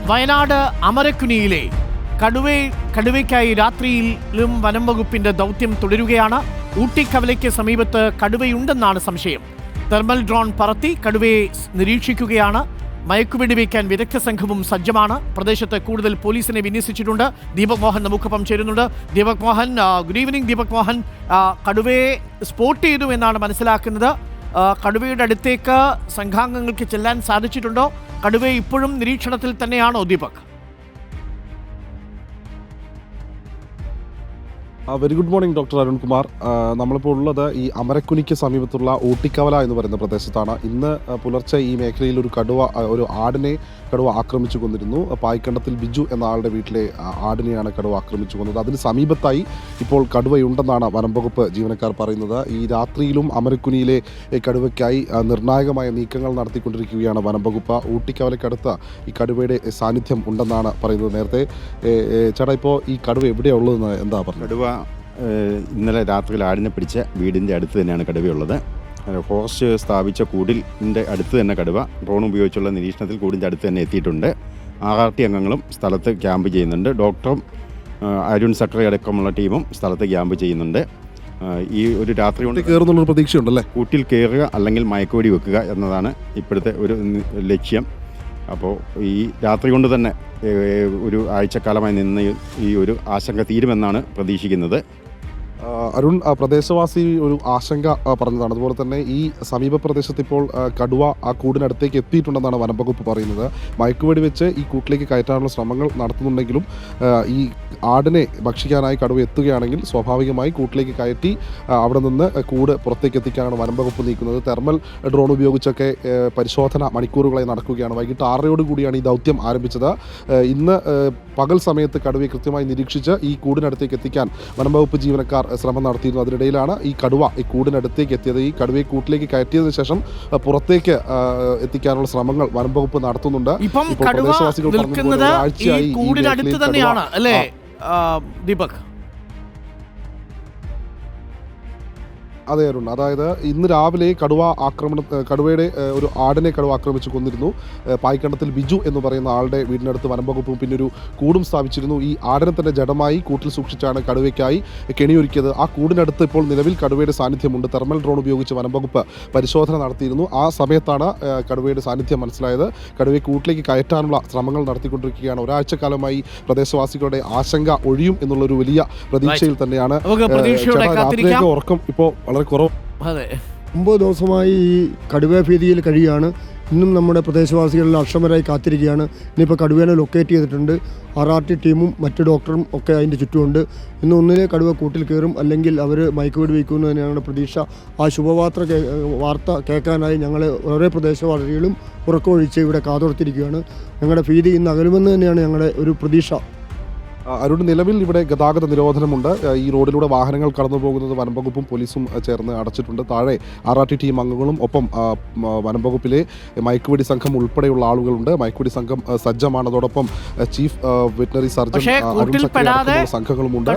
വയനാട് അമരക്കുനിയിലെ കടുവയ്ക്കായി രാത്രിയിലും വനം വകുപ്പിന്റെ ദൗത്യം തുടരുകയാണ്. ഊട്ടിക്കവലയ്ക്ക് സമീപത്ത് കടുവയുണ്ടെന്നാണ് സംശയം. തെർമൽ ഡ്രോൺ പറത്തി കടുവയെ നിരീക്ഷിക്കുകയാണ്. മയക്കുവെടി വയ്ക്കാൻ വിദഗ്ധ സംഘവും സജ്ജമാണ്. പ്രദേശത്ത് കൂടുതൽ പോലീസിനെ വിന്യസിച്ചിട്ടുണ്ട്. ദീപക് മോഹൻ നമുക്കൊപ്പം ചേരുന്നുണ്ട്. Deepak Mohan, good evening. ദീപക് മോഹൻ, കടുവയെ സ്പോട്ട് ചെയ്തു എന്നാണ് മനസ്സിലാക്കുന്നത്. കടുവയുടെ അടുത്തേക്ക് സംഘാംഗങ്ങൾക്ക് ചെല്ലാൻ സാധിച്ചിട്ടുണ്ടോ? കടുവ ഇപ്പോഴും നിരീക്ഷണത്തിൽ തന്നെയാണോ Deepak? Very good morning doctor Arunkumar. നമ്മളിപ്പോൾ ഉള്ളത് ഈ അമരക്കുനിക്ക് സമീപത്തുള്ള ഊട്ടിക്കവല എന്ന് പറയുന്ന പ്രദേശത്താണ്. ഇന്ന് പുലർച്ചെ ഈ മേഖലയിൽ ഒരു ആടിനെ കടുവ ആക്രമിച്ചു കൊന്നിരുന്നു. പായ്ക്കണ്ടത്തിൽ ബിജു എന്ന ആളുടെ വീട്ടിലെ ആടിനെയാണ് കടുവ ആക്രമിച്ചു കൊന്നത്. അതിന് സമീപത്തായി ഇപ്പോൾ കടുവയുണ്ടെന്നാണ് വനംവകുപ്പ് ജീവനക്കാർ പറയുന്നത്. ഈ രാത്രിയിലും അമരക്കുനിയിലെ കടുവയ്ക്കായി നിർണായകമായ നീക്കങ്ങൾ നടത്തിക്കൊണ്ടിരിക്കുകയാണ് വനംവകുപ്പ്. ഊട്ടിക്കവലയ്ക്കടുത്ത് ഈ കടുവയുടെ സാന്നിധ്യം ഉണ്ടെന്നാണ് പറയുന്നത്. നേരത്തെ ചേട്ടാ, ഇപ്പോൾ ഈ കടുവ എവിടെയാണ് ഉള്ളതെന്ന് എന്താ പറഞ്ഞത്? കടുവ ഇന്നലെ രാത്രിയിൽ ആടിനെ പിടിച്ച വീടിൻ്റെ അടുത്ത് തന്നെയാണ് കടുവയുള്ളത്. ഫോറസ്റ്റ് സ്ഥാപിച്ച കൂടിൻ്റെ അടുത്ത് തന്നെ കടുവ ഡ്രോൺ ഉപയോഗിച്ചുള്ള നിരീക്ഷണത്തിൽ കൂടിൻ്റെ അടുത്ത് തന്നെ എത്തിയിട്ടുണ്ട്. RRT അംഗങ്ങളും സ്ഥലത്ത് ക്യാമ്പ് ചെയ്യുന്നുണ്ട്. ഡോക്ടറും അരുൺ സെക്രട്ടറി അടക്കമുള്ള ടീമും സ്ഥലത്ത് ക്യാമ്പ് ചെയ്യുന്നുണ്ട്. ഈ ഒരു രാത്രി കൊണ്ട് കയറുന്നുള്ളൊരു പ്രതീക്ഷയുണ്ടല്ലേ? കൂട്ടിൽ കയറുക അല്ലെങ്കിൽ മയക്കുവെടി വെക്കുക എന്നതാണ് ഇപ്പോഴത്തെ ഒരു ലക്ഷ്യം. അപ്പോൾ ഈ രാത്രി കൊണ്ട് തന്നെ ഒരു ആഴ്ചക്കാലമായി നിന്ന് ഈ ഒരു ആശങ്ക തീരുമെന്നാണ് പ്രതീക്ഷിക്കുന്നത്. അരുൺ, പ്രദേശവാസി ഒരു ആശങ്ക പറഞ്ഞതാണ്. അതുപോലെ തന്നെ ഈ സമീപ പ്രദേശത്ത് ഇപ്പോൾ കടുവ ആ കൂടിനടുത്തേക്ക് എത്തിയിട്ടുണ്ടെന്നാണ് വനംവകുപ്പ് പറയുന്നത്. മയക്കുവെടി വെച്ച് ഈ കൂട്ടിലേക്ക് കയറ്റാനുള്ള ശ്രമങ്ങൾ നടത്തുന്നുണ്ടെങ്കിലും ഈ ആടിനെ ഭക്ഷിക്കാനായി കടുവ എത്തുകയാണെങ്കിൽ സ്വാഭാവികമായി കൂട്ടിലേക്ക് കയറ്റി അവിടെ നിന്ന് കൂട് പുറത്തേക്ക് എത്തിക്കാനാണ് വനംവകുപ്പ് നീക്കുന്നത്. തെർമൽ ഡ്രോൺ ഉപയോഗിച്ചൊക്കെ പരിശോധന മണിക്കൂറുകളായി നടക്കുകയാണ്. വൈകിട്ട് 6 കൂടിയാണ് ഈ ദൗത്യം ആരംഭിച്ചത്. ഇന്ന് പകൽ സമയത്ത് കടുവയെ കൃത്യമായി നിരീക്ഷിച്ച് ഈ കൂടിനടുത്തേക്ക് എത്തിക്കാൻ വനംവകുപ്പ് ജീവനക്കാർ ശ്രമം നടത്തിയിരുന്നു. അതിനിടയിലാണ് ഈ കടുവ ഈ കൂടിനടുത്തേക്ക് എത്തിയത്. ഈ കടുവയെ കൂട്ടിലേക്ക് കയറ്റിയതിനു ശേഷം പുറത്തേക്ക് എത്തിക്കാനുള്ള ശ്രമങ്ങൾ വനംവകുപ്പ് നടത്തുന്നുണ്ട്. പ്രദേശവാസികൾ തന്നെയാണ് അല്ലേ ദീപക്? അതെ അരുൺ, അതായത് ഇന്ന് രാവിലെ കടുവയുടെ ഒരു ആടിനെ കടുവ ആക്രമിച്ച് കൊന്നിരുന്നു. പായ്ക്കണ്ടത്തിൽ ബിജു എന്ന് പറയുന്ന ആളുടെ വീടിനടുത്ത് വനംവകുപ്പും പിന്നെ ഒരു കൂടും സ്ഥാപിച്ചിരുന്നു. ഈ ആടിനെ തന്നെ ജഡമായി കൂട്ടിൽ സൂക്ഷിച്ചാണ് കടുവയ്ക്കായി കെണിയൊരുക്കിയത്. ആ കൂടിനടുത്ത് ഇപ്പോൾ നിലവിൽ കടുവയുടെ സാന്നിധ്യമുണ്ട്. തെർമൽ ഡ്രോൺ ഉപയോഗിച്ച് വനംവകുപ്പ് പരിശോധന നടത്തിയിരുന്നു. ആ സമയത്താണ് കടുവയുടെ സാന്നിധ്യം മനസ്സിലായത്. കടുവയെ കൂട്ടിലേക്ക് കയറ്റാനുള്ള ശ്രമങ്ങൾ നടത്തിക്കൊണ്ടിരിക്കുകയാണ്. ഒരാഴ്ചക്കാലമായി പ്രദേശവാസികളുടെ ആശങ്ക ഒഴിയും എന്നുള്ളൊരു വലിയ പ്രതീക്ഷയിൽ തന്നെയാണ്. രാത്രിയിലേക്ക് ഉറക്കം ഇപ്പോൾ വളരെ കുറവ്. 9 ദിവസമായി ഈ കടുവ ഭീതിയിൽ കഴിയുകയാണ്. ഇന്നും നമ്മുടെ പ്രദേശവാസികളിൽ അക്ഷമരായി കാത്തിരിക്കുകയാണ്. ഇനിയിപ്പോൾ കടുവേനെ ലൊക്കേറ്റ് ചെയ്തിട്ടുണ്ട്. RRT ടീമും മറ്റ് ഡോക്ടറും ഒക്കെ അതിൻ്റെ ചുറ്റുമുണ്ട്. ഇന്ന് ഒന്നിലെ കടുവ കൂട്ടിൽ കയറും, അല്ലെങ്കിൽ അവർ മയക്കുവെടി വയ്ക്കുമെന്ന് തന്നെയാണ് ഞങ്ങളുടെ പ്രതീക്ഷ. ആ വാർത്ത കേൾക്കാനായി ഞങ്ങൾ ഓരോ പ്രദേശവാസികളും ഉറക്കമൊഴിച്ച് ഇവിടെ കാതോർത്തിരിക്കുകയാണ്. ഞങ്ങളുടെ ഭീതി ഇന്ന് അകലുമെന്ന് തന്നെയാണ് ഞങ്ങളുടെ ഒരു പ്രതീക്ഷ. അരുൺ, നിലവിൽ ഇവിടെ ഗതാഗത നിരോധനമുണ്ട്. ഈ റോഡിലൂടെ വാഹനങ്ങൾ കടന്നു പോകുന്നത് വനംവകുപ്പും പോലീസും ചേർന്ന് അടച്ചിട്ടുണ്ട്. താഴെ RRT ടീം അംഗങ്ങളും ഒപ്പം വനംവകുപ്പിലെ മയക്കുവെടി സംഘം ഉൾപ്പെടെയുള്ള ആളുകളുണ്ട്. മയക്കുവെടി സംഘം സജ്ജമാണ്. അതോടൊപ്പം ചീഫ് വെറ്റിനറി സർജൻ സംഘങ്ങളുമുണ്ട്.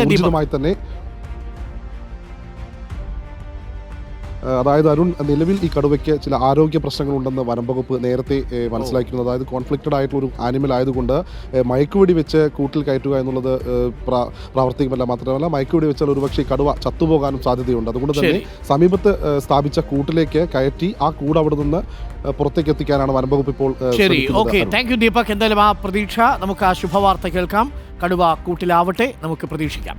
ഊർജിതമായി തന്നെ അതായത് അരുൺ, നിലവിൽ ഈ കടുവയ്ക്ക് ചില ആരോഗ്യ പ്രശ്നങ്ങളുണ്ടെന്ന് വനംവകുപ്പ് നേരത്തെ മനസ്സിലാക്കിയിരുന്നു. അതായത് കോൺഫ്ലിക്റ്റഡ് ആയിട്ടുള്ള ഒരു ആനിമൽ ആയതുകൊണ്ട് മയക്കുവെടി വെച്ച് കൂട്ടിൽ കയറ്റുക എന്നുള്ളത് പ്രാവർത്തികമല്ല. മാത്രമല്ല, മയക്കുവെടി വെച്ചാൽ ഒരുപക്ഷെ കടുവ ചത്തുപോകാനും സാധ്യതയുണ്ട്. അതുകൊണ്ട് തന്നെ സമീപത്ത് സ്ഥാപിച്ച കൂട്ടിലേക്ക് കയറ്റി ആ കൂട് അവിടെ നിന്ന് പുറത്തേക്ക് എത്തിക്കാനാണ് വനംവകുപ്പ് ഇപ്പോൾ. ശരി, ഓക്കെ, താങ്ക് യു ദീപക്. എന്തായാലും ആ പ്രതീക്ഷ, നമുക്ക് ആ ശുഭവാർത്ത കേൾക്കാം. കടുവ കൂട്ടിലാവട്ടെ, നമുക്ക് പ്രതീക്ഷിക്കാം.